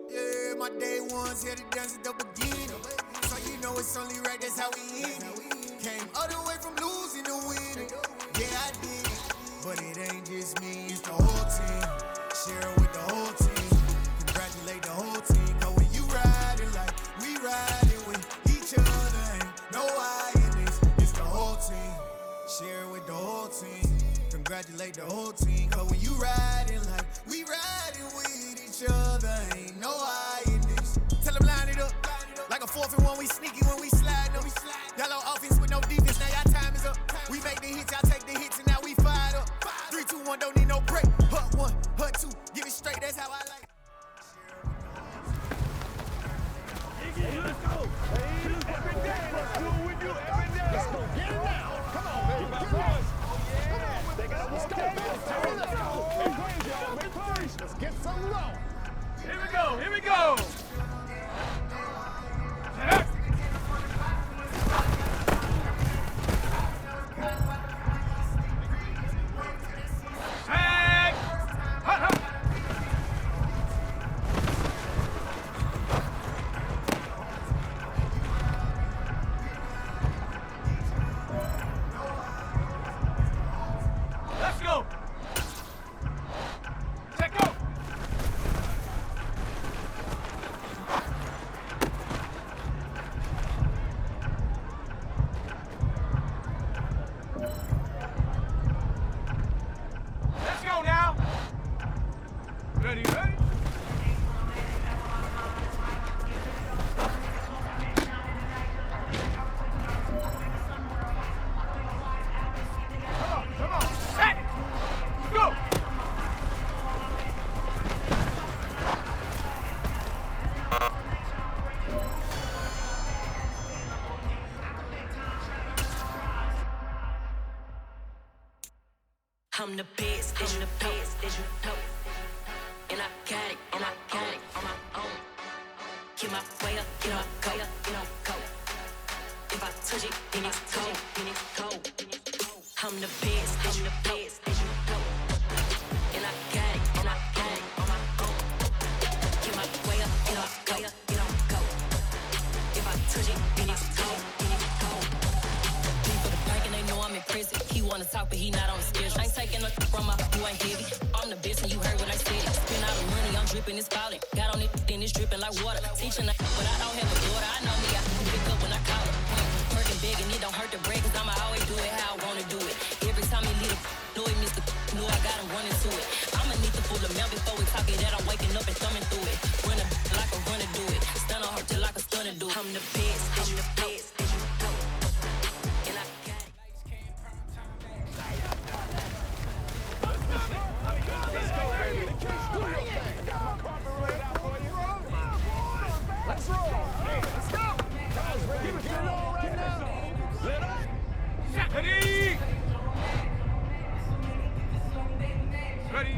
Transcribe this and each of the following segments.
Yeah, my day ones here to dance at the beginning. So you know it's only right, that's how we end it. Came all the way from losing to winning. Yeah, I did it. But it ain't just me, it's the whole team. Share it with the whole team. Congratulate the whole team. Cause when you riding like we riding with each other, ain't no I in this. It's the whole team. Share it with the whole team. Congratulate the whole team. Cause when you riding like we riding with each other, ain't no I in this. Tell them line it up. Like a 4th and 1, we sneaky when we slide them. Y'all on offense with no defense, now y'all time is up. We make the hits, y'all take the hits, and now we fired up. 3, 2, 1, don't need no break. Hut 1, hut 2, give it straight, that's how I like it. Let's go. Every day, let's do it with you every day. Let's go, get it now. Come on, baby, get it. Come on, they got let's go. Make plays, y'all, make plays. Let's get some low. Here we go, here we go. Ready, ready? Come on, set it! Go! I'm the best, I'm the best, as you know. And I got it, on my own. Get my way up, get my go, go. If I touch it, then it's cold, I'm the best, as you know. And I got it, on my own. Get my way up, get my go. If I touch it, then it's cold, People the park and they know I'm in prison. He wanna talk, but he not on the schedule. I ain't taking nothing from my, you ain't heavy. I'm the best and you heard what I said. Spend all the money, I'm dripping, it's falling. Got on it, then it's dripping like water. Teaching but I don't have a daughter. I know me, I can pick up when I call her. Working big and it don't hurt to break, cause I'ma always do it how I wanna do it. Every time he leave know it, Mr. Know I got him running to it. I'ma need the full amount before we talk it that I'm waking up and thumbing through it. Running like a runner do it. Stun on her till like a stunner do it. I'm the best, I'm the best, as you know. And I got it. Let's go, baby. Let's roll. Hey, let's go. Guys, ready to get it on right now. Let up. Ready. Ready.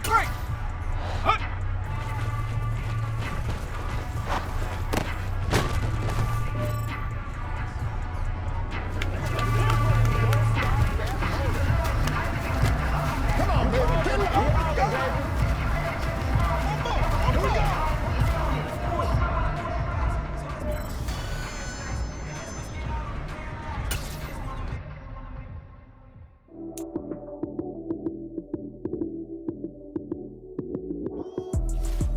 3. Hut. Come on, baby. Get it. Go. Here we go.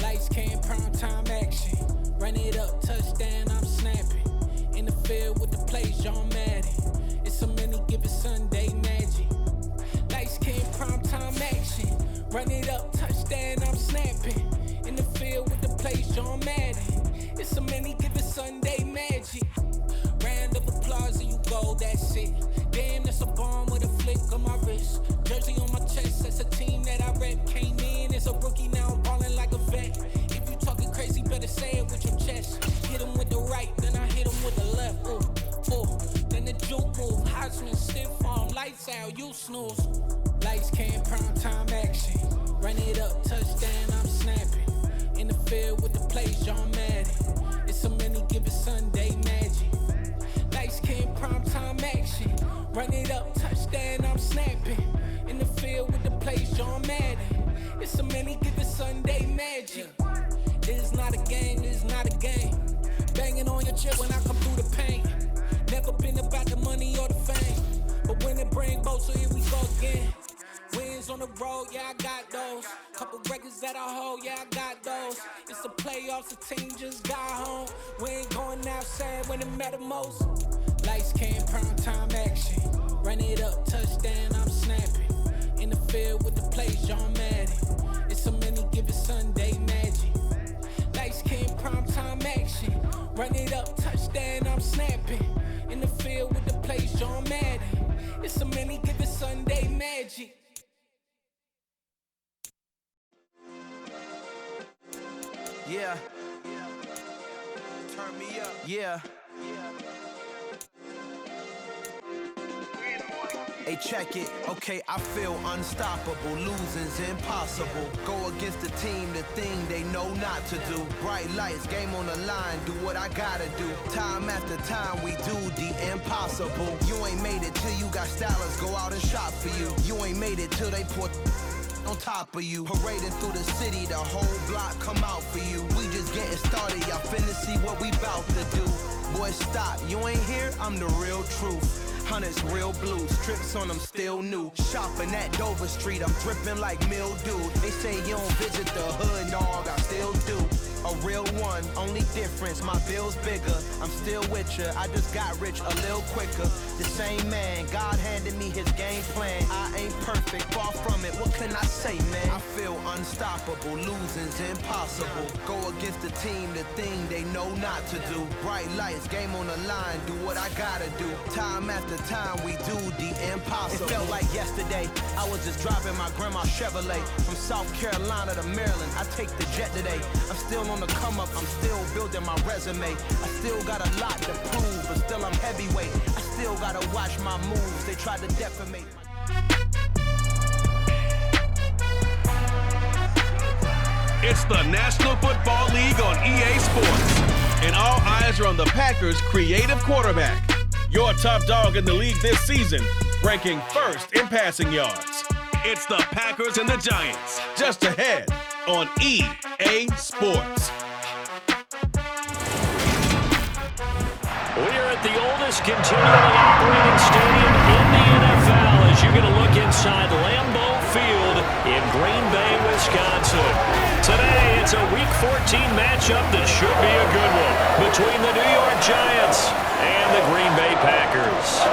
Lights came, prime time action. Run it up, touchdown, I'm snapping. In the field with the plays, John Madden. It's a many given Sunday magic. Lights came, prime time action. Run it up, touchdown, I'm snapping. In the field with the plays, John Madden. It's a many given Sunday magic. Round of applause and you go, that's it. Damn, that's a bomb with a flick on my wrist. Jersey on my chest, that's a team that I rep. Came in as a rookie, now I'm ballin' like a vet. If you talking crazy, better say it with your chest. Hit him with the right, then I hit him with the left. Then the juke move, Heisman, stiff arm, lights out, you snooze. Lights came, prime time action. Run it up, touchdown, I'm snapping. In the field with the plays, John Madden. It's a many given Sunday magic. Lights came, prime time action. Run it up, touchdown, I'm snapping. In the field with the plays, John Madden. It's a many given Sunday magic. This is not a game, this is not a game. Banging on your chip when I come through the paint. Never been about the money or the fame. But when it bring both, so here we go again. Wins on the road, yeah, I got those. Couple records that I hold, yeah, I got those. It's the playoffs, the team just got home. We ain't going outside when it matter most. Lights came, prime time action. Run it up, touchdown, I'm snapping. In the field with the plays, John Madden. It's a many given Sunday magic. Lights came, prime time action. Run it up, touchdown, I'm snapping. In the field with the plays, John Madden. It's a many given Sunday magic. Yeah. Turn me up. Yeah. Hey, check it. Okay, I feel unstoppable. Losing's impossible. Go against the team, the thing they know not to do. Bright lights, game on the line, do what I gotta do. Time after time, we do the impossible. You ain't made it till you got stylers go out and shop for you. You ain't made it till they put on top of you. Parading through the city, the whole block come out for you. We just getting started, y'all finna see what we bout to do. Boy, stop, you ain't here, I'm the real truth. Hunters, real blue, strips on them still new. Shopping at Dover Street, I'm dripping like mildew. They say you don't visit the hood, dog, I still do. A real one, only difference, my bill's bigger. I'm still with ya, I just got rich a little quicker. The same man, God handed me his game plan. I ain't perfect, far from it, what can I say, man? I feel unstoppable, losing's impossible. Go against the team, the thing they know not to do. Bright lights, game on the line, do what I gotta do. Time after time, we do the impossible. It felt like yesterday, I was just driving my grandma's Chevrolet. From South Carolina to Maryland, I take the jet today. I'm still on the come up, I'm still building my resume. I still got a lot to prove, but still I'm heavyweight. I still gotta watch my moves, they try to defamate. It's the National Football League on EA Sports. And all eyes are on the Packers' creative quarterback. Your top dog in the league this season, ranking first in passing yards. It's the Packers and the Giants, just ahead on EA Sports. We're at the oldest continually operating stadium in the NFL as you're going to look inside Lambeau Field in Green Bay, Wisconsin. Today, it's a Week 14 matchup that should be a good one between the New York Giants and the Green Bay Packers.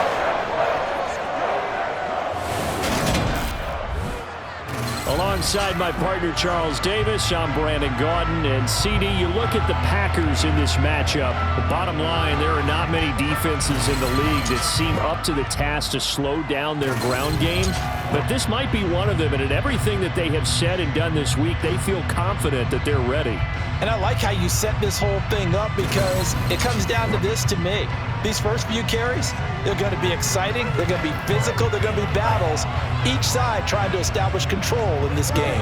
Alongside my partner, Charles Davis, I'm Brandon Gaudin. And CD, you look at the Packers in this matchup. The bottom line, there are not many defenses in the league that seem up to the task to slow down their ground game. But this might be one of them. And in everything that they have said and done this week, they feel confident that they're ready. And I like how you set this whole thing up because it comes down to this to me. these first few carries, they're going to be exciting, they're going to be physical, they're going to be battles, each side trying to establish control in this game.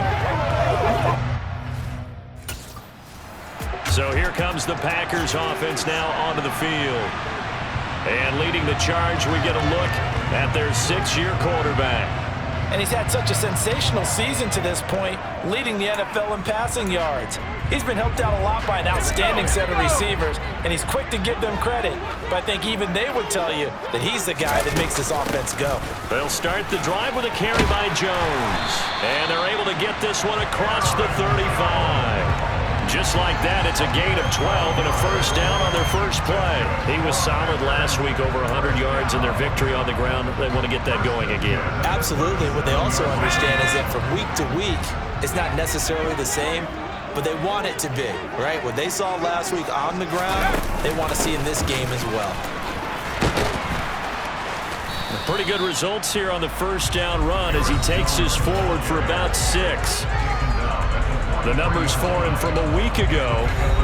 So here comes the Packers offense now onto the field. And leading the charge, we get a look at their 6-year quarterback. And he's had such a sensational season to this point, leading the NFL in passing yards. He's been helped out a lot by an outstanding set of receivers, and he's quick to give them credit. But I think even they would tell you that he's the guy that makes this offense go. They'll start the drive with a carry by Jones. And they're able to get this one across the 35. Just like that, it's a gain of 12 and a first down on their first play. He was solid last week, over 100 yards in their victory on the ground. They want to get that going again. Absolutely. What they also understand is that from week to week, it's not necessarily the same, but they want it to be, right? What they saw last week on the ground, they want to see in this game as well. Pretty good results here on the first down run as he takes us forward for about 6. The numbers for him from a week ago,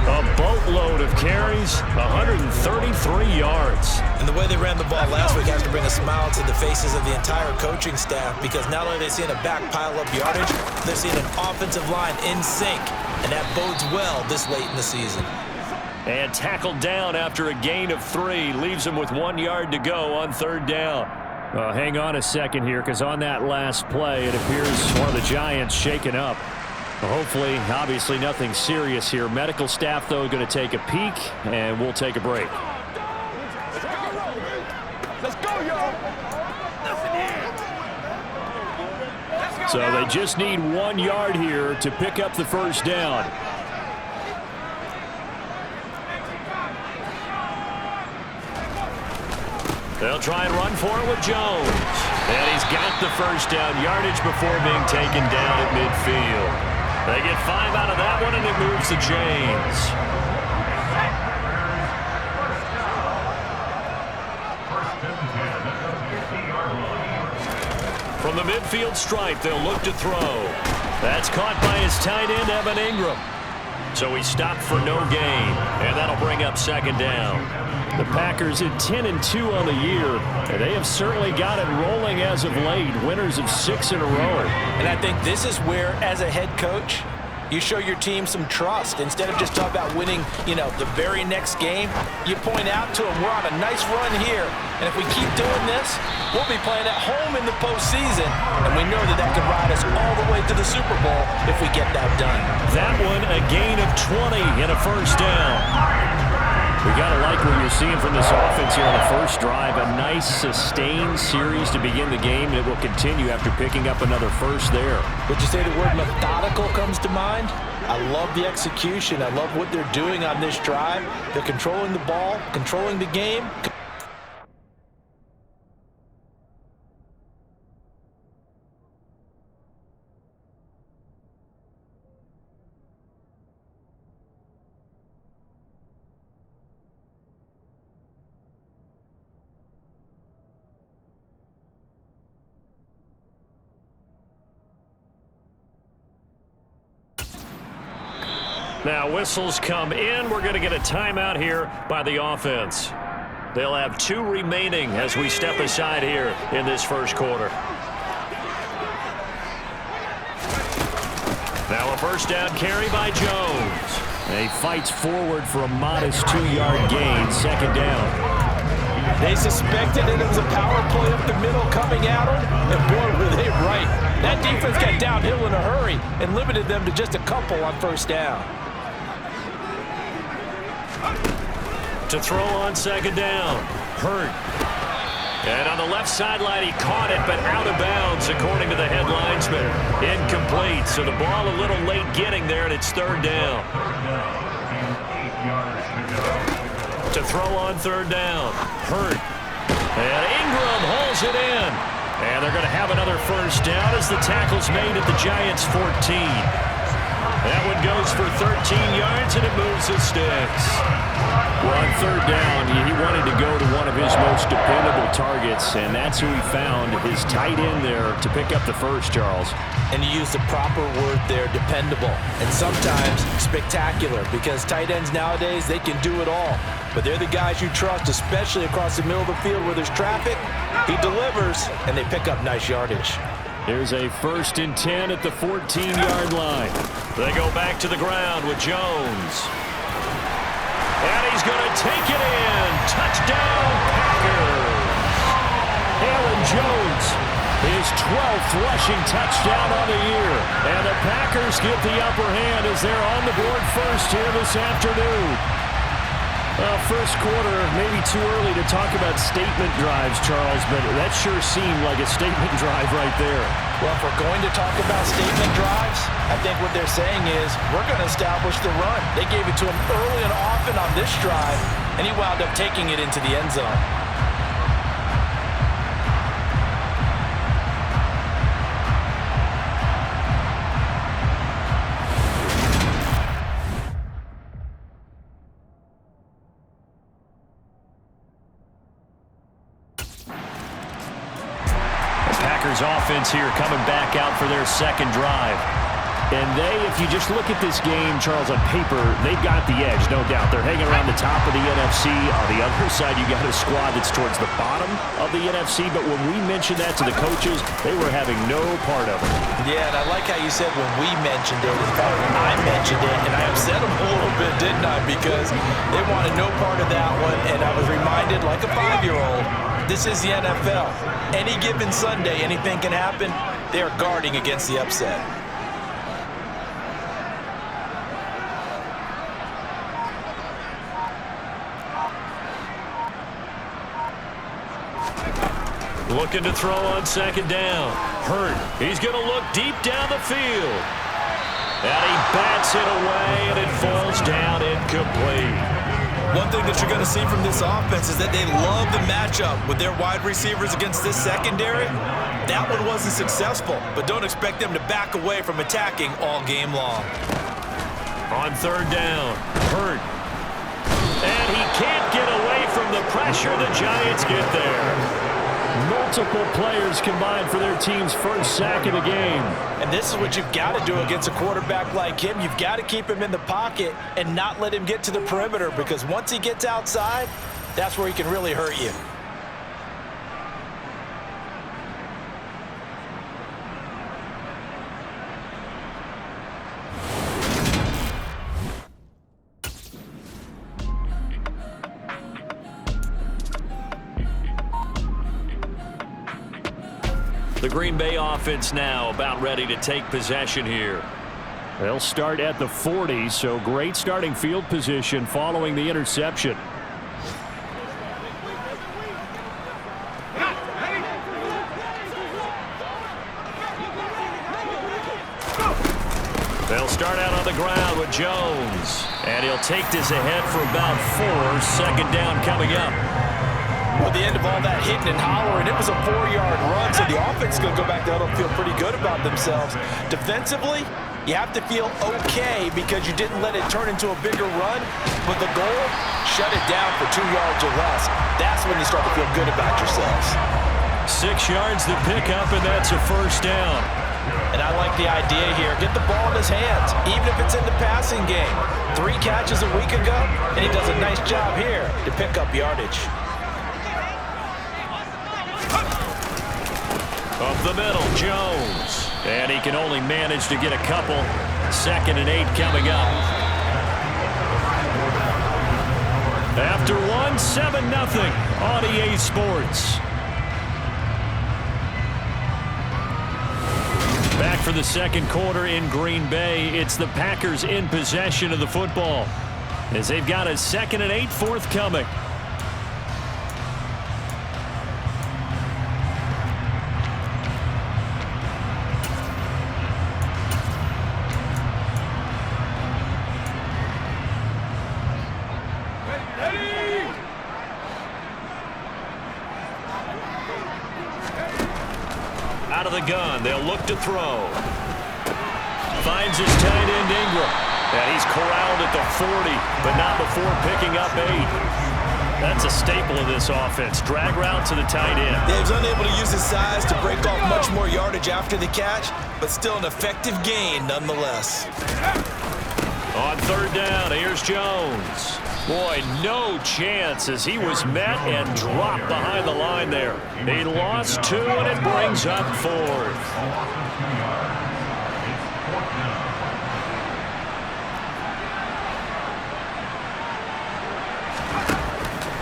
a boatload of carries, 133 yards. And the way they ran the ball last week has to bring a smile to the faces of the entire coaching staff, because not only are they seeing a back pile up yardage, they're seeing an offensive line in sync, and that bodes well this late in the season. And tackled down after a gain of 3, leaves him with 1 yard to go on third down. Hang on a second here, because on that last play, it appears one of the Giants shaken up. Hopefully, obviously nothing serious here. Medical staff, though, going to take a peek, and we'll take a break. Let's go, y'all. So they just need 1 yard here to pick up the first down. They'll try and run for it with Jones. And he's got the first down yardage before being taken down at midfield. They get 5 out of that one, and it moves the chains. From the midfield stripe, they'll look to throw. That's caught by his tight end, Evan Ingram. So he stopped for no gain, and that'll bring up second down. The Packers at 10-2 on the year, and they have certainly got it rolling as of late, winners of 6 in a row. And I think this is where, as a head coach, you show your team some trust. Instead of just talking about winning, the very next game, you point out to them, we're on a nice run here, and if we keep doing this, we'll be playing at home in the postseason, and we know that could ride us all the way to the Super Bowl if we get that done. That one, a gain of 20 and a first down. We got to like what you're seeing from this offense here on the first drive. A nice, sustained series to begin the game, and it will continue after picking up another first there. Would you say the word methodical comes to mind? I love the execution. I love what they're doing on this drive. They're controlling the ball, controlling the game. Now whistles come in. We're going to get a timeout here by the offense. They'll have 2 remaining as we step aside here in this first quarter. Now a first down carry by Jones. And he fights forward for a modest 2-yard gain, second down. They suspected that it was a power play up the middle coming at them, and boy, were they right. That defense got downhill in a hurry and limited them to just a couple on first down. To throw on second down, Hurt. And on the left sideline, he caught it, but out of bounds, according to the head linesman. Incomplete, so the ball a little late getting there, and it's third down. To throw on third down, Hurt. And Ingram holds it in. And they're going to have another first down as the tackle's made at the Giants' 14. That one goes for 13 yards, and it moves the sticks. Well, on third down, he wanted to go to one of his most dependable targets, and that's who he found, his tight end there, to pick up the first, Charles. And you use the proper word there, dependable, and sometimes spectacular, because tight ends nowadays, they can do it all. But they're the guys you trust, especially across the middle of the field where there's traffic. He delivers, and they pick up nice yardage. Here's a 1st and 10 at the 14-yard line. They go back to the ground with Jones. And he's going to take it in. Touchdown, Packers. Aaron Jones, his 12th rushing touchdown on the year. And the Packers get the upper hand as they're on the board first here this afternoon. Well, first quarter, maybe too early to talk about statement drives, Charles, but that sure seemed like a statement drive right there. Well, if we're going to talk about statement drives, I think what they're saying is we're going to establish the run. They gave it to him early and often on this drive, and he wound up taking it into the end zone. Offense here coming back out for their second drive. And if you just look at this game, Charles, on paper, they've got the edge, no doubt. They're hanging around the top of the NFC. On the other side, you got a squad that's towards the bottom of the NFC. But when we mentioned that to the coaches, they were having no part of it. Yeah, and I like how you said when we mentioned it. In fact, when I mentioned it, and I upset them a little bit, didn't I? Because they wanted no part of that one. And I was reminded, like a 5-year-old, this is the NFL. Any given Sunday, anything can happen. They are guarding against the upset. Looking to throw on second down. Hurt. He's going to look deep down the field. And he bats it away, and it falls down incomplete. One thing that you're going to see from this offense is that they love the matchup with their wide receivers against this secondary. That one wasn't successful, but don't expect them to back away from attacking all game long. On third down, Hurt. And he can't get away from the pressure. The Giants get there. Multiple players combined for their team's first sack of the game. And this is what you've got to do against a quarterback like him. You've got to keep him in the pocket and not let him get to the perimeter, because once he gets outside, that's where he can really hurt you. The Green Bay offense now about ready to take possession here. They'll start at the 40, so great starting field position following the interception. They'll start out on the ground with Jones, and he'll take this ahead for about 4. Second down coming up. Well, the end of all that hitting and hollering, it was a 4-yard run, so the offense is going to go back there and feel pretty good about themselves. Defensively, you have to feel okay because you didn't let it turn into a bigger run, but the goal, shut it down for 2 yards or less. That's when you start to feel good about yourselves. 6 yards to pick up, and that's a first down. And I like the idea here. Get the ball in his hands, even if it's in the passing game. 3 catches a week ago, and he does a nice job here to pick up yardage. Up the middle, Jones. And he can only manage to get a couple. 2nd and 8 coming up. After 1, 7-0 on EA Sports. Back for the second quarter in Green Bay. It's the Packers in possession of the football, as they've got a 2nd and 8 forthcoming. Out of the gun, they'll look to throw. Finds his tight end, Ingram. And he's corralled at the 40, but not before picking up 8. That's a staple of this offense. Drag route to the tight end. Yeah, he's unable to use his size to break off much more yardage after the catch, but still an effective gain nonetheless. On third down, here's Jones. Boy, no chance as he was met and dropped behind the line there. He lost 2, and it brings up 4th.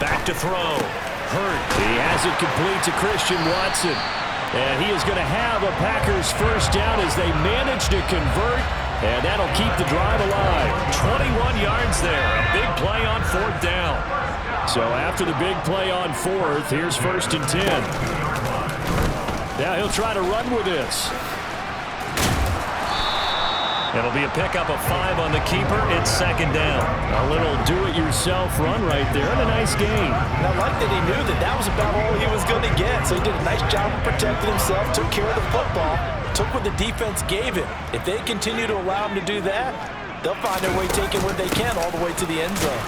Back to throw. Hurt. He has it complete to Christian Watson. And he is going to have a Packers first down as they manage to convert. And that'll keep the drive alive. 21 yards there. A big play on 4th down. So after the big play on 4th, here's 1st and 10. Now he'll try to run with this. It'll be a pickup of 5 on the keeper. It's 2nd down. A little do-it-yourself run right there and a nice gain. And I like that he knew that that was about all he was going to get. So he did a nice job of protecting himself, took care of the football, took what the defense gave him. If they continue to allow him to do that, they'll find their way taking what they can all the way to the end zone.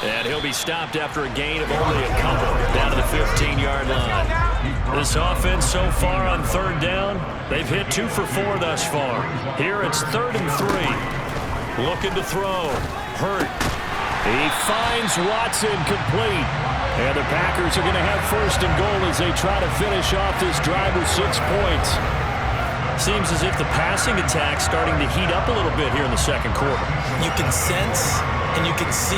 And he'll be stopped after a gain of only a couple down to the 15-yard line. This offense so far on 3rd down, they've hit 2 for 4 thus far. Here it's 3rd and 3. Looking to throw. Hurt. He finds Watson complete. And the Packers are going to have 1st and goal as they try to finish off this drive with 6 points. Seems as if the passing attack's starting to heat up a little bit here in the 2nd quarter. You can sense and you can see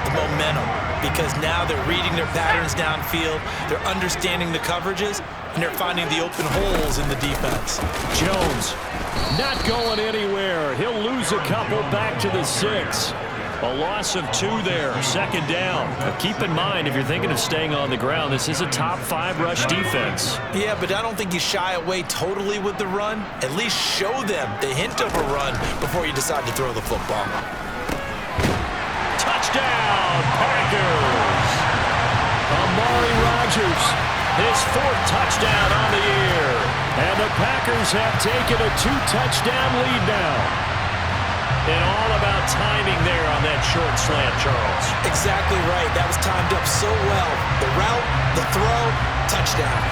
the momentum because now they're reading their patterns downfield, they're understanding the coverages, and they're finding the open holes in the defense. Jones not going anywhere. He'll lose a couple back to the 6. A loss of 2 there, 2nd down. But keep in mind, if you're thinking of staying on the ground, this is a top 5 rush defense. Yeah, but I don't think you shy away totally with the run. At least show them the hint of a run before you decide to throw the football. Touchdown, Packers! Amari Rodgers, his 4th touchdown on the year. And the Packers have taken a 2-touchdown lead now. And all about timing there on that short slant, Charles. Exactly right. That was timed up so well. The route, the throw, touchdown.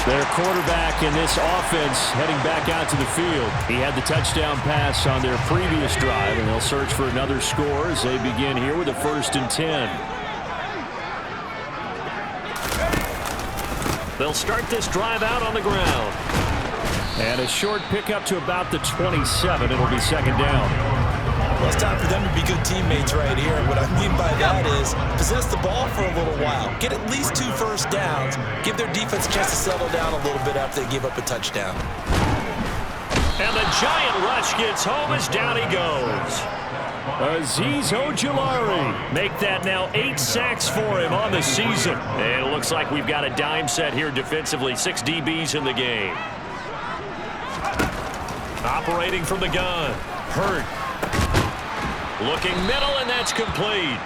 Their quarterback in this offense heading back out to the field. He had the touchdown pass on their previous drive, and they'll search for another score as they begin here with a 1st and 10. They'll start this drive out on the ground. And a short pickup to about the 27. It'll be 2nd down. Well, it's time for them to be good teammates right here. And what I mean by that is possess the ball for a little while. Get at least 2 first downs. Give their defense a chance to settle down a little bit after they give up a touchdown. And the giant rush gets home as down he goes. Azeez Ojulari make that now 8 sacks for him on the season. And it looks like we've got a dime set here defensively. 6 DBs in the game. Operating from the gun. Hurt. Looking middle, and that's complete.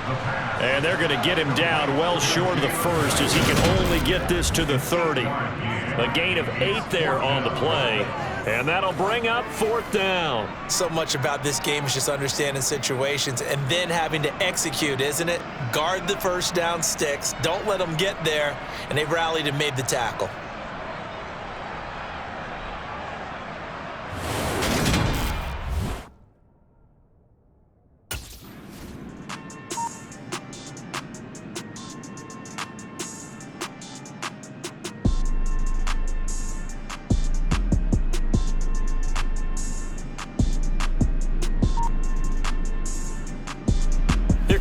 And they're going to get him down well short of the 1st as he can only get this to the 30. A gain of 8 there on the play. And that'll bring up 4th down. So much about this game is just understanding situations and then having to execute, isn't it? Guard the first down sticks. Don't let them get there. And they rallied and made the tackle.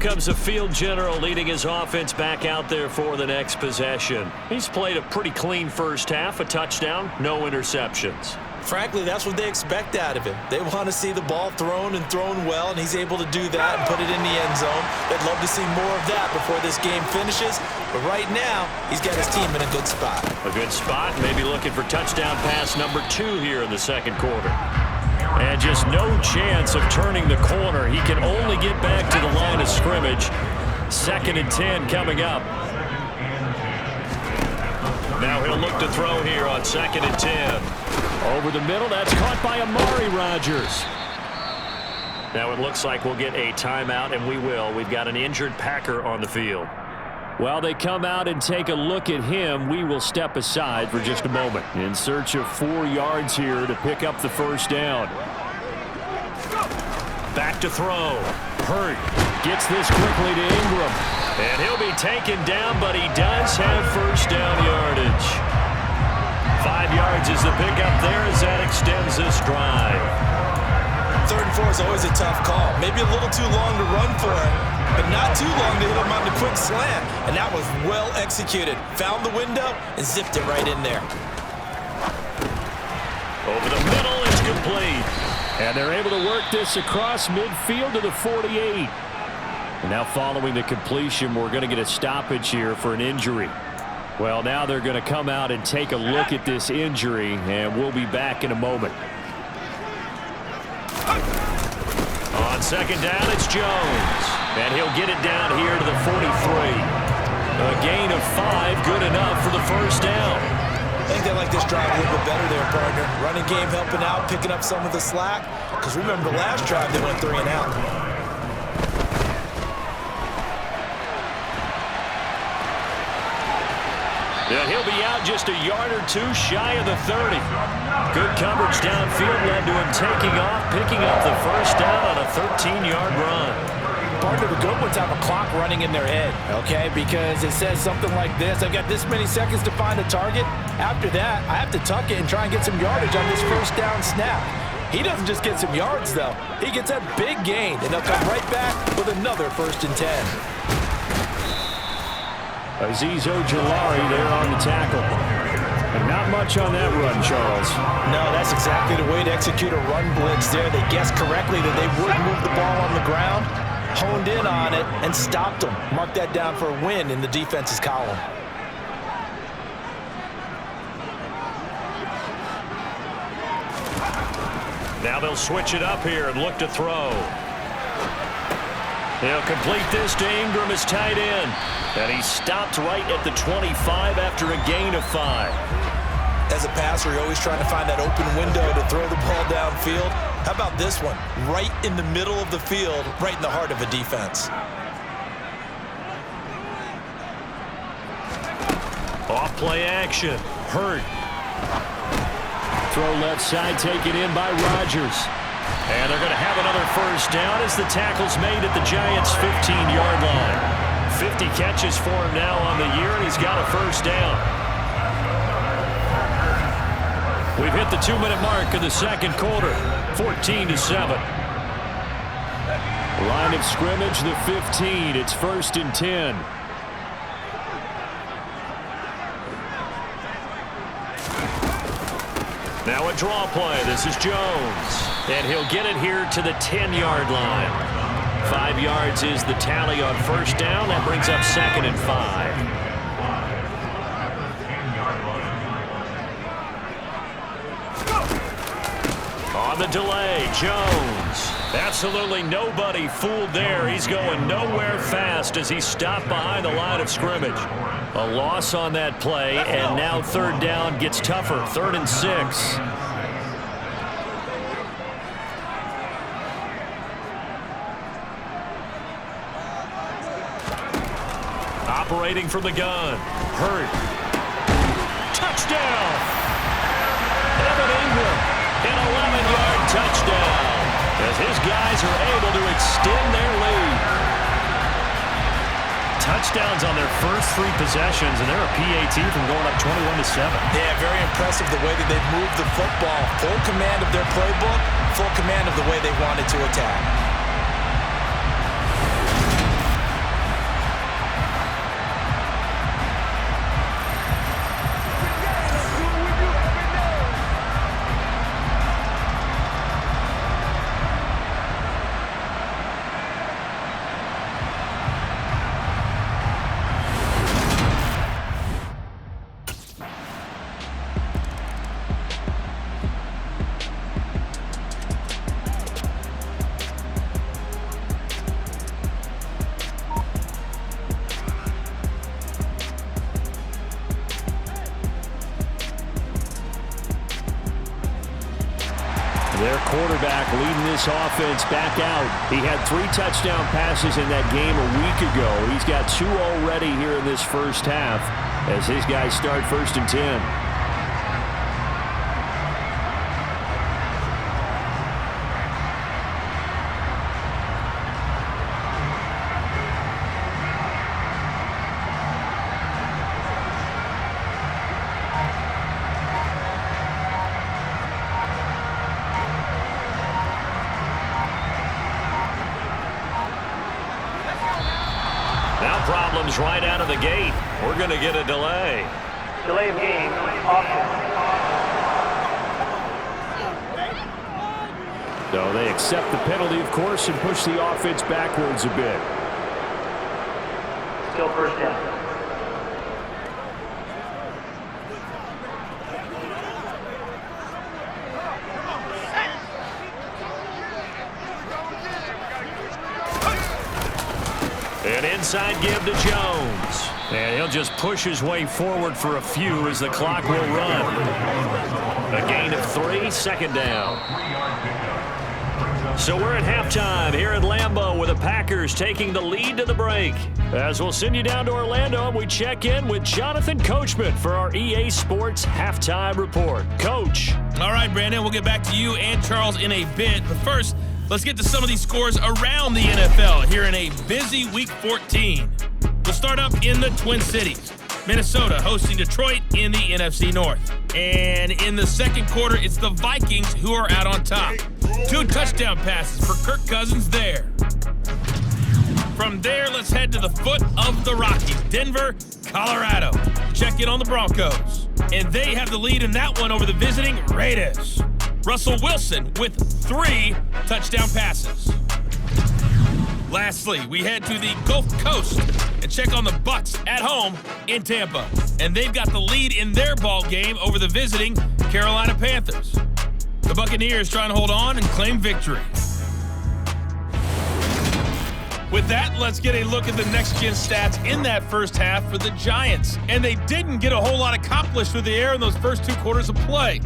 comes the field general leading his offense back out there for the next possession. He's played a pretty clean first half, a touchdown, no interceptions. Frankly, that's what they expect out of him. They want to see the ball thrown and thrown well, and he's able to do that and put it in the end zone. They'd love to see more of that before this game finishes, but right now, he's got his team in a good spot. A good spot, maybe looking for touchdown pass number 2 here in the second quarter. And just no chance of turning the corner. He can only get back to the line of scrimmage. 2nd and 10 coming up. Now he'll look to throw here on 2nd and 10. Over the middle, that's caught by Amari Rodgers. Now it looks like we'll get a timeout, and we will. We've got an injured Packer on the field. While they come out and take a look at him, we will step aside for just a moment in search of 4 yards here to pick up the first down. Back to throw. Hurt gets this quickly to Ingram. And he'll be taken down, but he does have first down yardage. 5 yards is the pickup there as that extends this drive. 3rd and 4 is always a tough call. Maybe a little too long to run for it, but not too long to hit him on the quick slant. And that was well executed. Found the window and zipped it right in there. Over the middle, it's complete. And they're able to work this across midfield to the 48. And now following the completion, we're going to get a stoppage here for an injury. Well, now they're going to come out and take a look at this injury, and we'll be back in a moment. On 2nd down, it's Jones. And he'll get it down here to the 43. A gain of 5, good enough for the first down. I think they like this drive a little bit better there, partner. Running game helping out, picking up some of the slack. Because remember the last drive, they went 3 and out. And he'll be out just a yard or 2 shy of the 30. Good coverage downfield led to him taking off, picking up the first down on a 13-yard run. Partner, the good ones have a clock running in their head, okay? Because it says something like this: I've got this many seconds to find a target. After that, I have to tuck it and try and get some yardage on this first down snap. He doesn't just get some yards, though. He gets that big gain, and they'll come right back with another 1st and 10. Azeez Ojulari there on the tackle. And not much on that run, Charles. No, that's exactly the way to execute a run blitz there. They guessed correctly that they would move the ball on the ground, honed in on it, and stopped them. Mark that down for a win in the defense's column. Now they'll switch it up here and look to throw. They'll complete this to Ingram as tight end. And he stopped right at the 25 after a gain of 5. As a passer, you're always trying to find that open window to throw the ball downfield. How about this one? Right in the middle of the field, right in the heart of a defense. Off play action. Hurt. Throw left side, taken in by Rodgers. And they're going to have another first down as the tackle's made at the Giants' 15-yard line. 50 catches for him now on the year, and he's got a first down. We've hit the 2-minute mark of the second quarter, 14-7. Line of scrimmage, the 15. It's 1st and 10. Now a draw play. This is Jones. And he'll get it here to the 10-yard line. 5 yards is the tally on first down. That brings up 2nd and 5. On the delay, Jones. Absolutely nobody fooled there. He's going nowhere fast as he stopped behind the line of scrimmage. A loss on that play, and now 3rd down gets tougher. 3rd and 6. Operating from the gun. Hurt. Touchdown! Evan Ingram, an 11-yard touchdown, as his guys are able to extend their lead. Touchdowns on their first 3 possessions, and they're a PAT from going up 21-7. Yeah, very impressive the way that they've moved the football. Full command of their playbook, full command of the way they wanted to attack. quarterback leading this offense back out. He had 3 touchdown passes in that game a week ago. He's got 2 already here in this first half as his guys start 1st and 10. Problems right out of the gate. We're going to get a delay. Delay of game. Offense. So they accept the penalty, of course, and push the offense backwards a bit. Still 1st down. An inside give to Jones. And he'll just push his way forward for a few as the clock will run. A gain of 3, 2nd down. So we're at halftime here at Lambeau with the Packers taking the lead to the break. As we'll send you down to Orlando, we check in with Jonathan Coachman for our EA Sports Halftime Report. Coach. All right, Brandon, we'll get back to you and Charles in a bit. But first, let's get to some of these scores around the NFL here in a busy Week 14. We'll start up in the Twin Cities. Minnesota hosting Detroit in the NFC North. And in the second quarter, it's the Vikings who are out on top. 2 touchdown passes for Kirk Cousins there. From there, let's head to the foot of the Rockies, Denver, Colorado. Check in on the Broncos. And they have the lead in that one over the visiting Raiders. Russell Wilson with 3 touchdown passes. Lastly, we head to the Gulf Coast and check on the Bucs at home in Tampa. And they've got the lead in their ball game over the visiting Carolina Panthers. The Buccaneers trying to hold on and claim victory. With that, let's get a look at the next-gen stats in that first half for the Giants. And they didn't get a whole lot accomplished through the air in those first 2 quarters of play.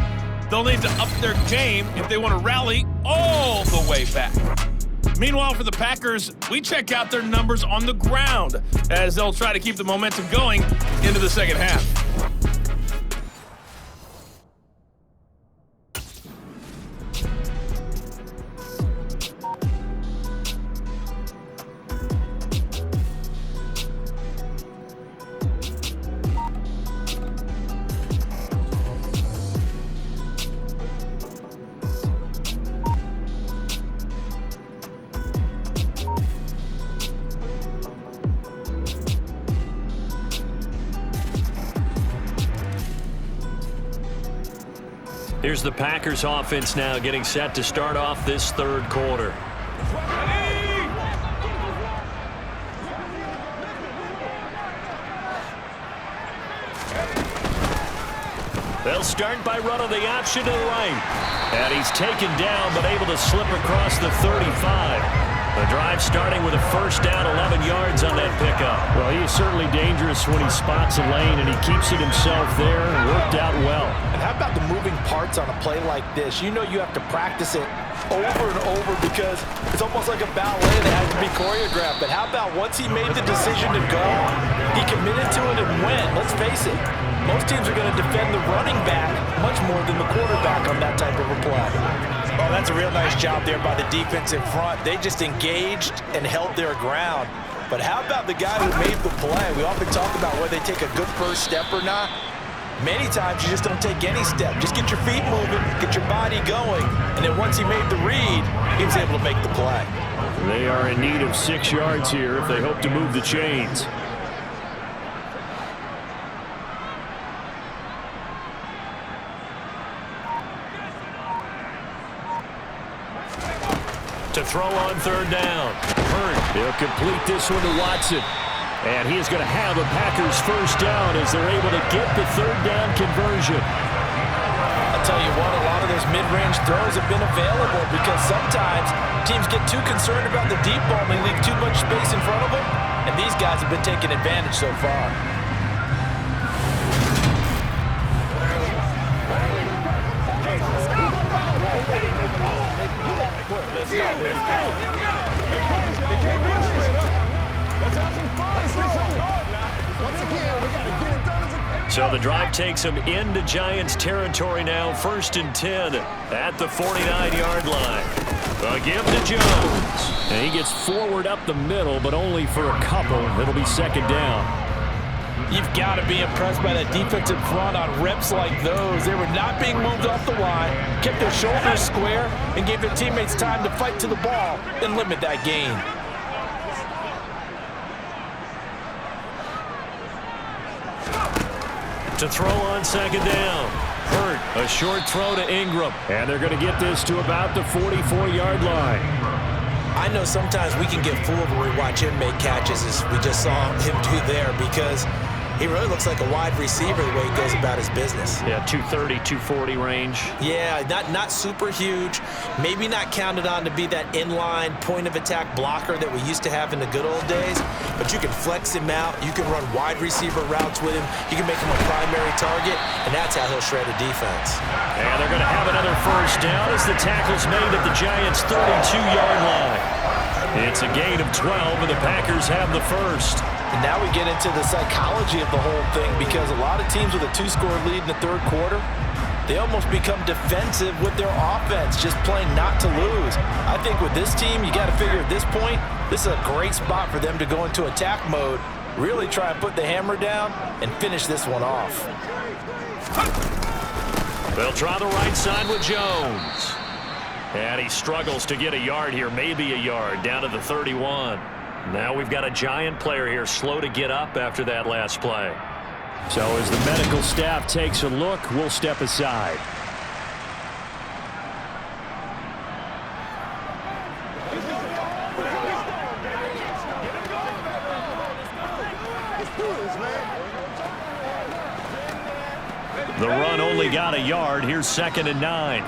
They'll need to up their game if they want to rally all the way back. Meanwhile, for the Packers, we check out their numbers on the ground as they'll try to keep the momentum going into the second half. Here's the Packers offense now getting set to start off this third quarter. They'll start by running the option to the right. And he's taken down but able to slip across the 35. The drive starting with a first down, 11 yards on that pickup. Well, he is certainly dangerous when he spots a lane, and he keeps it himself there and worked out well. And how about the moving parts on a play like this? You know you have to practice it over and over because it's almost like a ballet that has to be choreographed. But how about once he made the decision to go, he committed to it and went. Let's face it, most teams are going to defend the running back much more than the quarterback on that type of a play. Oh, that's a real nice job there by the defense in front. They just engaged and held their ground. But how about the guy who made the play? We often talk about whether they take a good first step or not. Many times you just don't take any step. Just get your feet moving, get your body going, and then once he made the read, he was able to make the play. They are in need of 6 yards here if they hope to move the chains. To throw on third down. Hurt. He'll complete this one to Watson. And he is going to have a Packers first down as they're able to get the third down conversion. I'll tell you what, a lot of those mid-range throws have been available because sometimes teams get too concerned about the deep ball and they leave too much space in front of them. And these guys have been taking advantage so far. Let's go. Here we go. Hey, crazy. They can't do it straight up. Let's have some fun. Let's go. Once again, we got to get it done as a... So the drive takes them into Giants territory now. 1st and 10 at the 49-yard line. A give to Jones. And he gets forward up the middle, but only for a couple. It'll be 2nd down. You've got to be impressed by that defensive front on reps like those. They were not being moved off the line, kept their shoulders square, and gave their teammates time to fight to the ball and limit that gain. To throw on 2nd down. Hurt. A short throw to Ingram. And they're going to get this to about the 44-yard line. I know sometimes we can get fooled when we watch him make catches, as we just saw him do there, because he really looks like a wide receiver the way he goes about his business. Yeah, 230, 240 range. Yeah, not super huge. Maybe not counted on to be that inline point-of-attack blocker that we used to have in the good old days, but you can flex him out. You can run wide receiver routes with him. You can make him a primary target, and that's how he'll shred a defense. And they're going to have another 1st down as the tackle's made at the Giants' 32-yard line. It's a gain of 12, and the Packers have the 1st. And now we get into the psychology of the whole thing, because a lot of teams with a 2-score lead in the 3rd quarter, they almost become defensive with their offense, just playing not to lose. I think with this team, you got to figure at this point, this is a great spot for them to go into attack mode, really try and put the hammer down and finish this one off. They'll try the right side with Jones. And he struggles to get a yard here, maybe a yard, down to the 31. Now we've got a Giant player here slow to get up after that last play. So as the medical staff takes a look, we'll step aside. The run only got a yard. Here's 2nd and 9.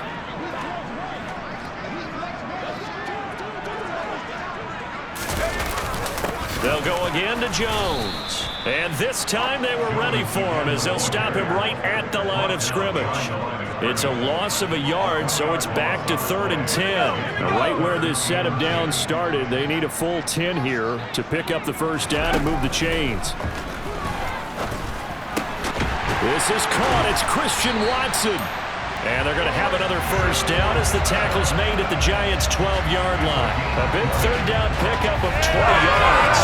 They'll go again to Jones. And this time they were ready for him, as they'll stop him right at the line of scrimmage. It's a loss of a yard, so it's back to 3rd and 10. Now, right where this set of downs started, they need a full 10 here to pick up the 1st down and move the chains. This is caught. It's Christian Watson. And they're going to have another 1st down as the tackle's made at the Giants' 12-yard line. A big 3rd down pickup of 20 yards.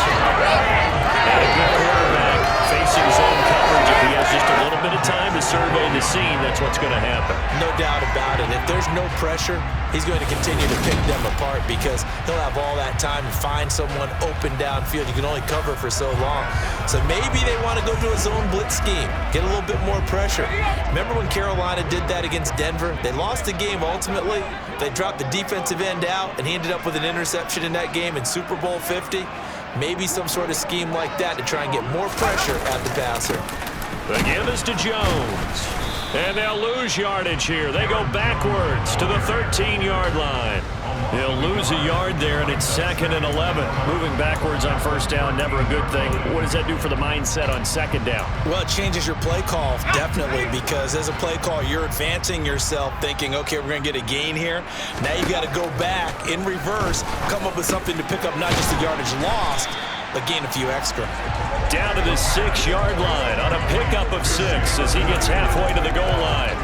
And a good quarterback facing zone coverage. If he has just a little bit of time to survey the scene, that's what's going to happen. No doubt about it. If there's no pressure, he's going to continue to pick them apart, because he'll have all that time to find someone open downfield. You can only cover for so long. So maybe they want to go to a zone blitz scheme, get a little bit more pressure. Remember when Carolina did that against Denver? They lost the game ultimately. They dropped the defensive end out, and he ended up with an interception in that game in Super Bowl 50. Maybe some sort of scheme like that to try and get more pressure at the passer. The give is to Jones. And they'll lose yardage here. They go backwards to the 13-yard line. They'll lose a yard there, and it's 2nd and 11. Moving backwards on 1st down, never a good thing. What does that do for the mindset on 2nd down? Well, it changes your play call, definitely, because as a play call, you're advancing yourself, thinking, okay, we're going to get a gain here. Now you got to go back in reverse, come up with something to pick up not just the yardage lost, but gain a few extra. Down to the 6-yard line on a pickup of 6 as he gets halfway to the goal line.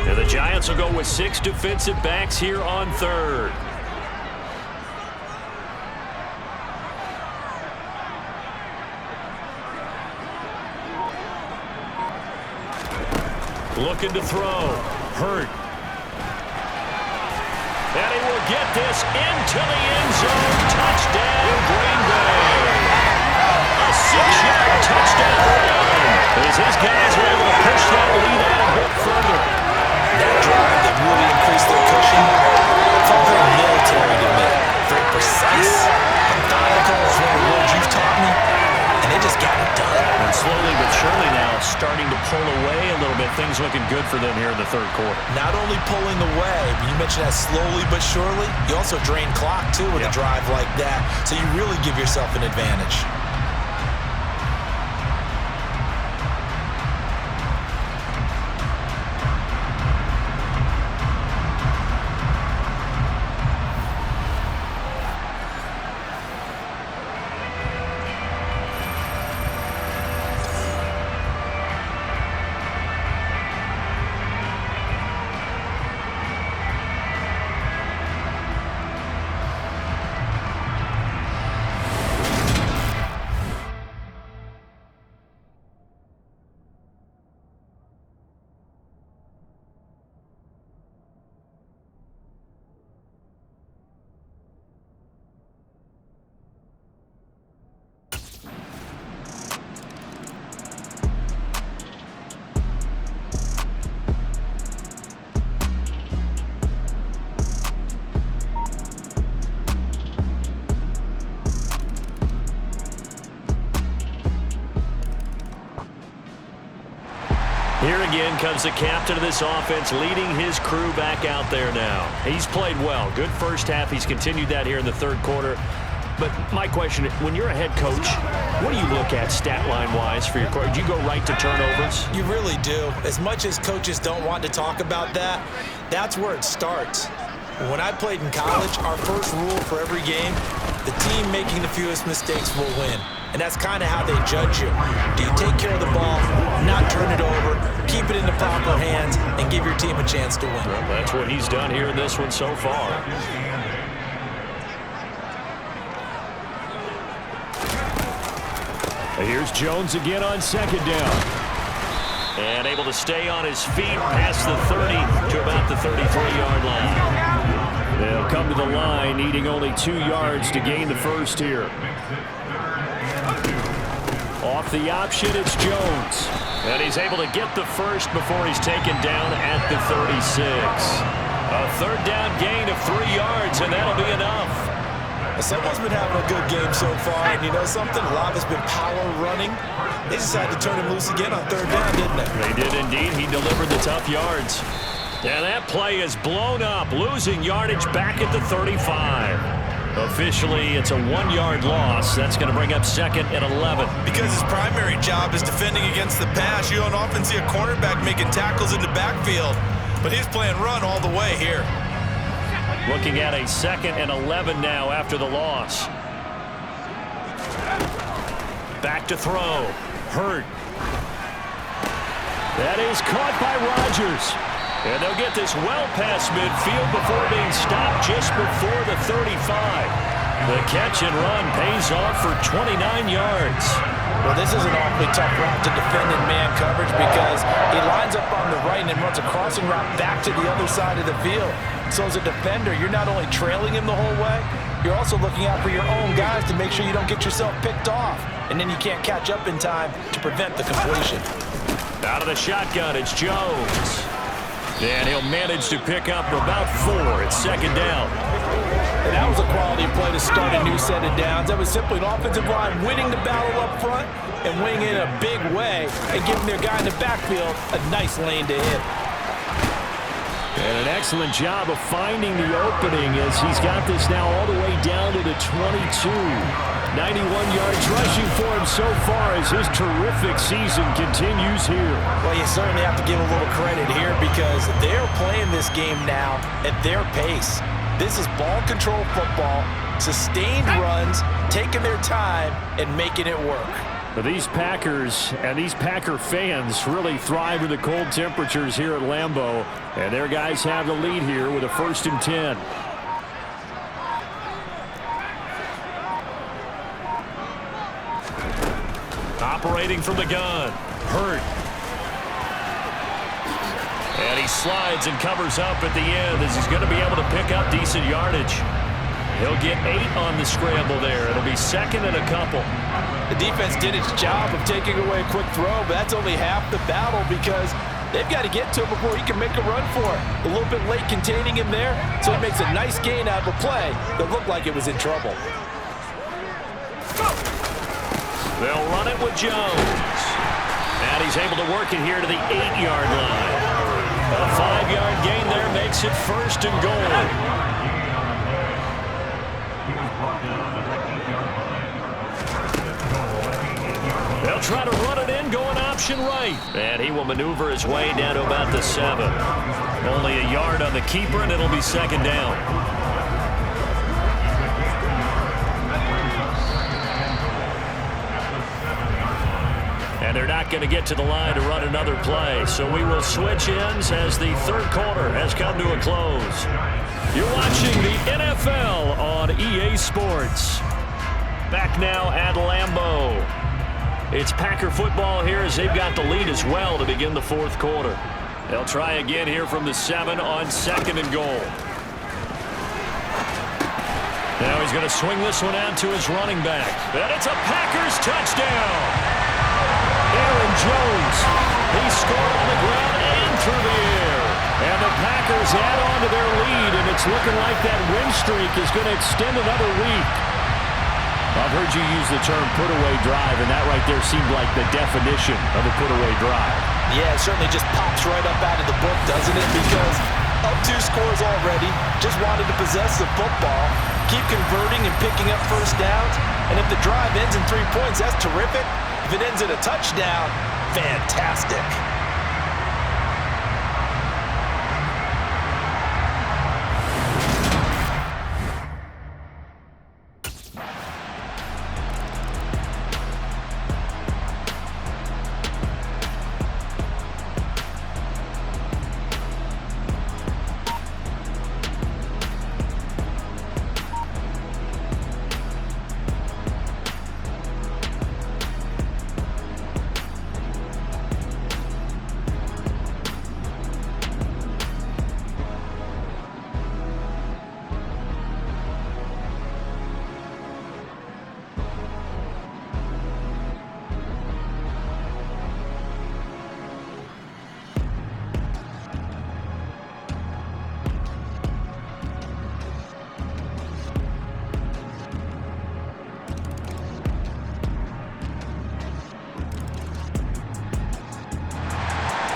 And the Giants will go with 6 defensive backs here on 3rd. Looking to throw. Hurt. And he will get this into the end zone. Touchdown, Green Bay. A 6-yard touchdown run. As his guys were able to push that lead out a bit further. That drive that really increased their cushion felt very military to me. Very precise, methodical is one of the words you've taught me. And they just got it done. And slowly but surely now, starting to pull away a little bit. Things looking good for them here in the third quarter. Not only pulling away, but you mentioned that slowly but surely, you also drain clock, too, with a drive like that. So you really give yourself an advantage. Here again comes the captain of this offense, leading his crew back out there now. He's played well. Good first half. He's continued that here in the third quarter. But my question, when you're a head coach, what do you look at stat line-wise for your quarterback? Do you go right to turnovers? You really do. As much as coaches don't want to talk about that, that's where it starts. When I played in college, our first rule for every game, the team making the fewest mistakes will win. And that's kind of how they judge you. Do you take care of the ball, not turn it over, keep it in the proper hands, and give your team a chance to win? Well, that's what he's done here in this one so far. Here's Jones again on second down. And able to stay on his feet past the 30 to about the 33-yard line. They'll come to the line, needing only 2 yards to gain the first here. Off the option, it's Jones. And he's able to get the first before he's taken down at the 36. A third down gain of 3 yards, and that'll be enough. Someone's been having a good game so far, and you know something? A lot has been power running. They decided to turn him loose again on third down, didn't they? They did indeed. He delivered the tough yards. And that play is blown up, losing yardage back at the 35. Officially, it's a 1-yard loss. That's going to bring up second and 11. Because his primary job is defending against the pass, you don't often see a cornerback making tackles in the backfield. But he's playing run all the way here. Looking at a second and 11 now after the loss. Back to throw. Hurt. That is caught by Rodgers. And they'll get this well past midfield before being stopped just before the 35. The catch and run pays off for 29 yards. Well, this is an awfully tough route to defend in man coverage because he lines up on the right and runs a crossing route back to the other side of the field. So as a defender, you're not only trailing him the whole way, you're also looking out for your own guys to make sure you don't get yourself picked off. And then you can't catch up in time to prevent the completion. Out of the shotgun, it's Jones. And he'll manage to pick up about 4 at second down. And that was a quality play to start a new set of downs. That was simply an offensive line winning the battle up front and winning it in a big way and giving their guy in the backfield a nice lane to hit. And an excellent job of finding the opening as he's got this now all the way down to the 22. 91 yards rushing for him so far as his terrific season continues here. Well, you certainly have to give a little credit here because they're playing this game now at their pace. This is ball control football, sustained runs, taking their time, and making it work. But these Packers and these Packer fans really thrive in the cold temperatures here at Lambeau. And their guys have the lead here with a 1st and 10. Operating from the gun. Hurt. And he slides and covers up at the end as he's going to be able to pick up decent yardage. He'll get 8 on the scramble there. It'll be second and a couple. The defense did its job of taking away a quick throw, but that's only half the battle because they've got to get to him before he can make a run for it. A little bit late containing him there, so he makes a nice gain out of a play that looked like it was in trouble. They'll run it with Jones. And he's able to work it here to the 8-yard line. A 5-yard gain there makes it 1st and goal. They'll try to run it in, going option right. And he will maneuver his way down to about the 7. Only a yard on the keeper, and it'll be 2nd down. And they're not going to get to the line to run another play. So we will switch ends as the 3rd quarter has come to a close. You're watching the NFL on EA Sports. Back now at Lambeau. It's Packer football here as they've got the lead as well to begin the 4th quarter. They'll try again here from the 7 on 2nd and goal. Now he's going to swing this one out to his running back. And it's a Packers touchdown. Aaron Jones. He scored on the ground and through the air. And the Packers add on to their lead, and it's looking like that win streak is going to extend another week. I've heard you use the term put-away drive, and that right there seemed like the definition of a put-away drive. Yeah, it certainly just pops right up out of the book, doesn't it? Because up 2 scores already, just wanted to possess the football, keep converting and picking up 1st downs, and if the drive ends in 3 points, that's terrific. If it ends in a touchdown, fantastic.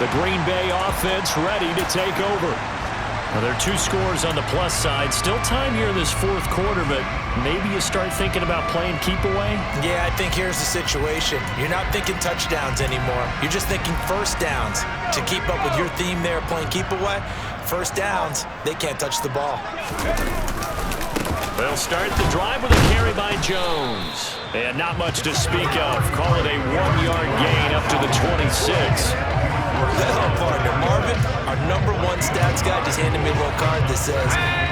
The Green Bay offense ready to take over. Well, there are 2 scores on the plus side. Still time here in this 4th quarter, but maybe you start thinking about playing keep away? Yeah, I think here's the situation. You're not thinking touchdowns anymore. You're just thinking 1st downs. To keep up with your theme there, playing keep away, 1st downs, they can't touch the ball. They'll start the drive with a carry by Jones. And not much to speak of. Call it a 1-yard gain up to the 26. Hello, partner. Marvin, our #1 stats guy, just handed me a little card that says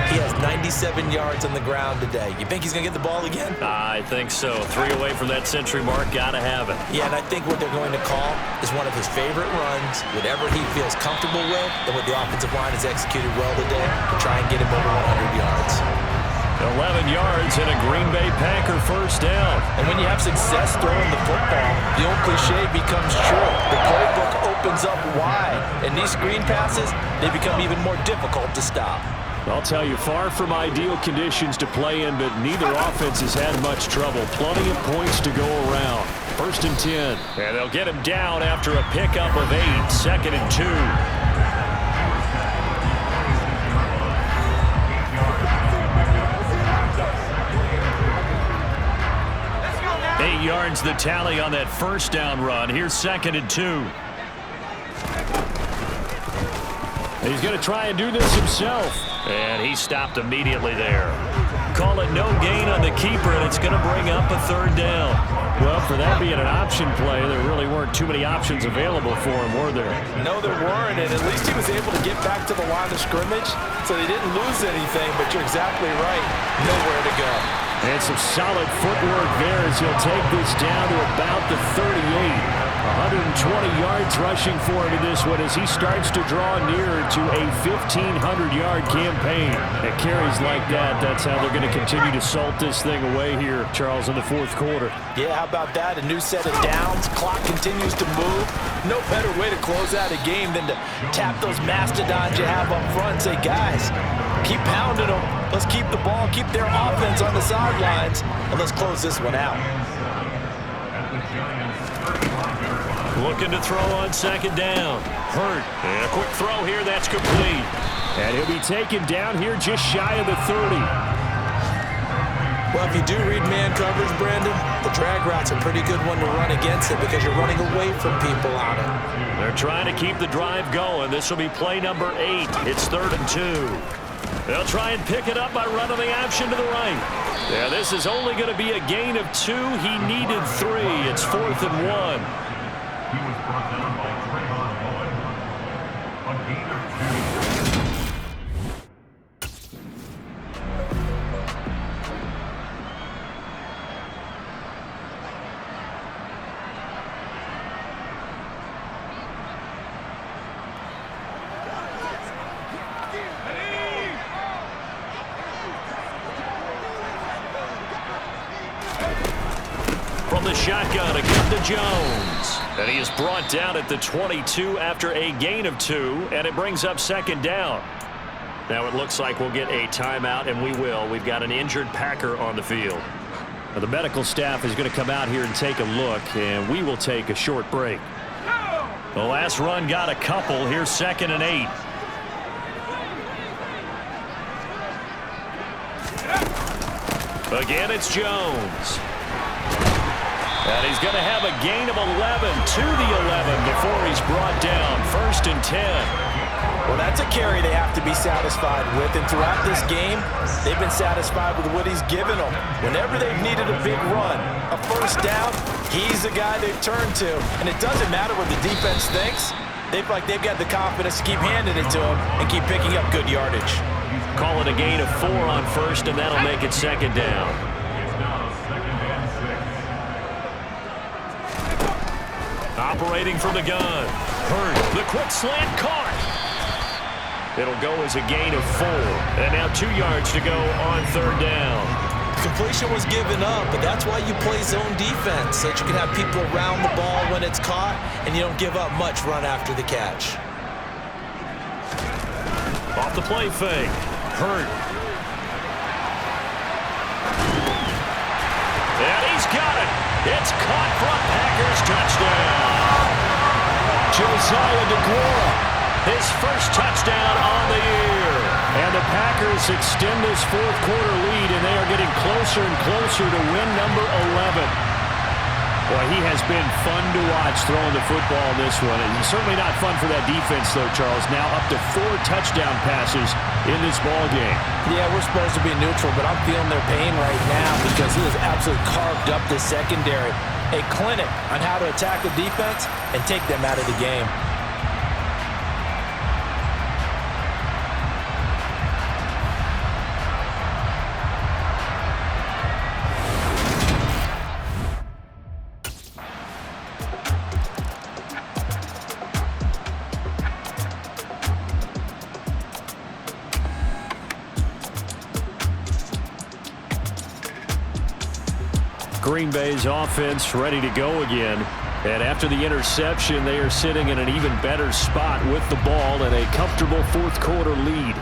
he has 97 yards on the ground today. You think he's going to get the ball again? I think so. 3 away from that century mark. Got to have it. Yeah, and I think what they're going to call is one of his favorite runs, whatever he feels comfortable with, and what the offensive line has executed well today to try and get him over 100 yards. 11 yards and a Green Bay Packer 1st down. And when you have success throwing the football, the old cliche becomes true. The playbook opens up wide, and these screen passes, they become even more difficult to stop. I'll tell you, far from ideal conditions to play in, but neither offense has had much trouble. Plenty of points to go around. 1st and 10. And they'll get him down after a pickup of 8. 2nd and 2. 8 yards the tally on that 1st down run. Here's 2nd and 2. He's going to try and do this himself. And he stopped immediately there. Call it no gain on the keeper, and it's going to bring up a 3rd down. Well, for that being an option play, there really weren't too many options available for him, were there? No, there weren't, and at least he was able to get back to the line of scrimmage, so they didn't lose anything, but you're exactly right. Nowhere to go. And some solid footwork there as he'll take this down to about the 38. 120 yards rushing for him in this one as he starts to draw nearer to a 1,500-yard campaign. At carries like that, that's how they're going to continue to salt this thing away here, Charles, in the 4th quarter. Yeah, how about that? A new set of downs. Clock continues to move. No better way to close out a game than to tap those mastodons you have up front and say, guys, keep pounding them. Let's keep the ball, keep their offense on the sidelines, and let's close this one out. Looking to throw on second down. Hurt. And a quick throw here. That's complete. And he'll be taken down here just shy of the 30. Well, if you do read man coverage, Brandon, the drag route's a pretty good one to run against it because you're running away from people on it. They're trying to keep the drive going. This will be play number 8. It's 3rd and 2. They'll try and pick it up by running the option to the right. Yeah, this is only going to be a gain of 2. He needed 3. It's 4th and 1. He was brought down by Trayvon Boyd. A gain of 2. From the shotgun, a cut to Jones. And he is brought down at the 22 after a gain of 2, and it brings up second down. Now it looks like we'll get a timeout, and we will. We've got an injured Packer on the field. Now, the medical staff is going to come out here and take a look, and we will take a short break. The last run got a couple. Here's 2nd and 8. Again, it's Jones. And he's going to have a gain of 11 to the 11 before he's brought down. 1st and 10. Well, that's a carry they have to be satisfied with. And throughout this game, they've been satisfied with what he's given them. Whenever they've needed a big run, a first down, he's the guy they've turned to. And it doesn't matter what the defense thinks. They've got the confidence to keep handing it to him and keep picking up good yardage. Call it a gain of 4 on 1st, and that'll make it 2nd down. Operating from the gun. Hurt. The quick slant caught. It'll go as a gain of 4. And now 2 yards to go on 3rd down. Completion was given up, but that's why you play zone defense, so that you can have people around the ball when it's caught, and you don't give up much run after the catch. Off the play fake. Hurt. And he's got it. It's caught from Packers touchdown. Josiah DeGuara, his first touchdown on the year. And the Packers extend this 4th quarter lead, and they are getting closer and closer to win number 11. Boy, he has been fun to watch throwing the football in this one. And certainly not fun for that defense, though, Charles. Now up to 4 touchdown passes in this ball game. Yeah, we're supposed to be neutral, but I'm feeling their pain right now because he has absolutely carved up the secondary. A clinic on how to attack the defense and take them out of the game. Green Bay's offense ready to go again. And after the interception, they are sitting in an even better spot with the ball and a comfortable 4th quarter lead.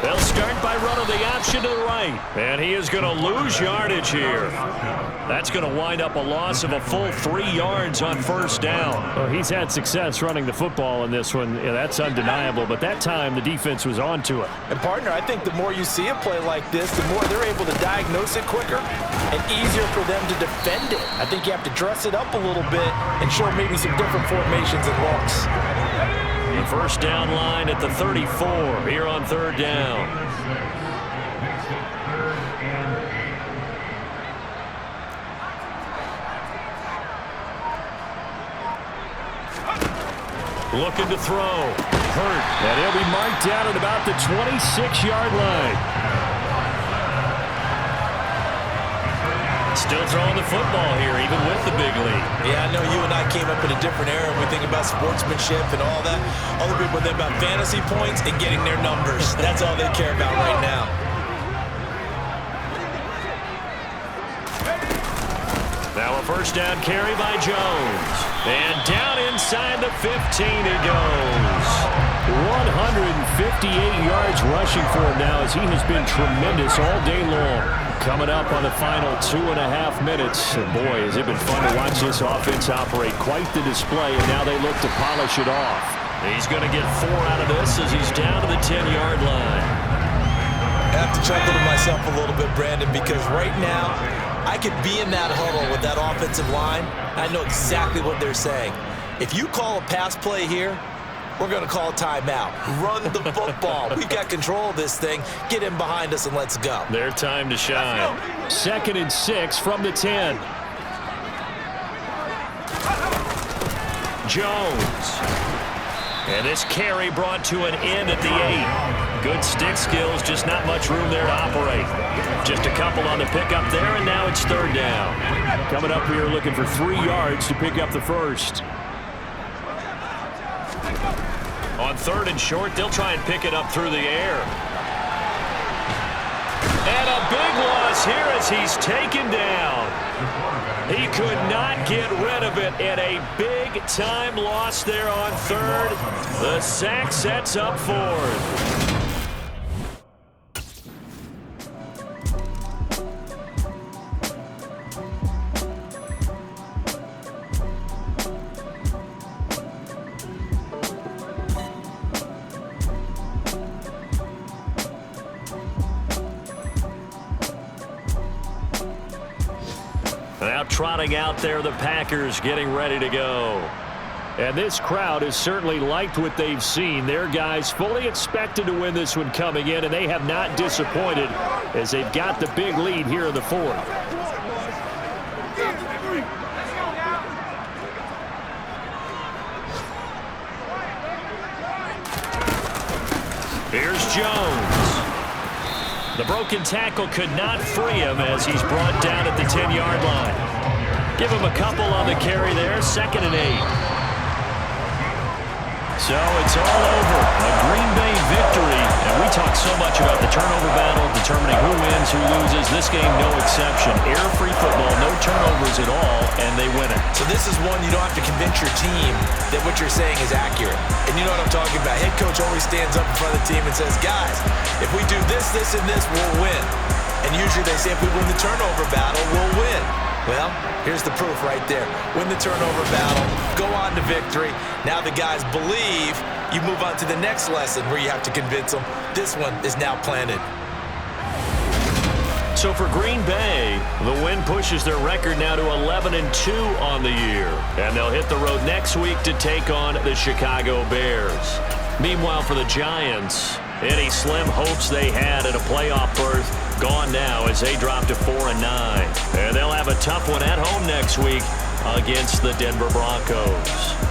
They'll start by running the option to the right. And he is going to lose yardage here. That's going to wind up a loss of a full 3 yards on 1st down. Well, he's had success running the football in this one. Yeah, that's undeniable. But that time, the defense was on to it. And, partner, I think the more you see a play like this, the more they're able to diagnose it quicker and easier for them to defend it. I think you have to dress it up a little bit and show maybe some different formations and looks. The first down line at the 34 here on 3rd down. Looking to throw. Hurt. And he'll be marked down at about the 26-yard line. Still throwing the football here, even with the big lead. Yeah, I know you and I came up in a different era. We think about sportsmanship and all that. Other people think about fantasy points and getting their numbers. That's all they care about right now. Now a first down carry by Jones. And down inside the 15 he goes. 158 yards rushing for him now as he has been tremendous all day long. Coming up on the final 2.5 minutes. And boy, has it been fun to watch this offense operate. Quite the display, and now they look to polish it off. He's going to get 4 out of this as he's down to the 10-yard line. I have to chuckle to myself a little bit, Brandon, because right now I could be in that huddle with that offensive line. I know exactly what they're saying. If you call a pass play here, we're going to call a timeout. Run the football. We've got control of this thing. Get in behind us and let's go. Their time to shine. 2nd and 6 from the 10. Jones. And this carry brought to an end at the 8. Good stick skills, just not much room there to operate. Just a couple on the pickup there, and now it's 3rd down. Coming up here looking for 3 yards to pick up the first. On 3rd and short, they'll try and pick it up through the air. And a big loss here as he's taken down. He could not get rid of it, and a big-time loss there on 3rd. The sack sets up 4th. Now trotting out there, the Packers getting ready to go. And this crowd has certainly liked what they've seen. Their guys fully expected to win this one coming in, and they have not disappointed as they've got the big lead here in the 4th. Here's Jones. The broken tackle could not free him as he's brought down at the 10-yard line. Give him a couple on the carry there, 2nd and 8. So it's all over. A Green Bay victory. And we talk so much about the turnover battle, determining who wins, who loses. This game, no exception. Error-free football, no turnovers at all, and they win it. So this is one you don't have to convince your team that what you're saying is accurate. And you know what I'm talking about. Head coach always stands up in front of the team and says, guys, if we do this, this, and this, we'll win. And usually they say if we win the turnover battle, we'll win. Well, here's the proof right there. Win the turnover battle, go on to victory. Now the guys believe. You move on to the next lesson where you have to convince them. This one is now planted. So for Green Bay, the win pushes their record now to 11-2 on the year. And they'll hit the road next week to take on the Chicago Bears. Meanwhile, for the Giants, any slim hopes they had at a playoff berth gone now as they drop to 4-9. And they'll have a tough one at home next week against the Denver Broncos.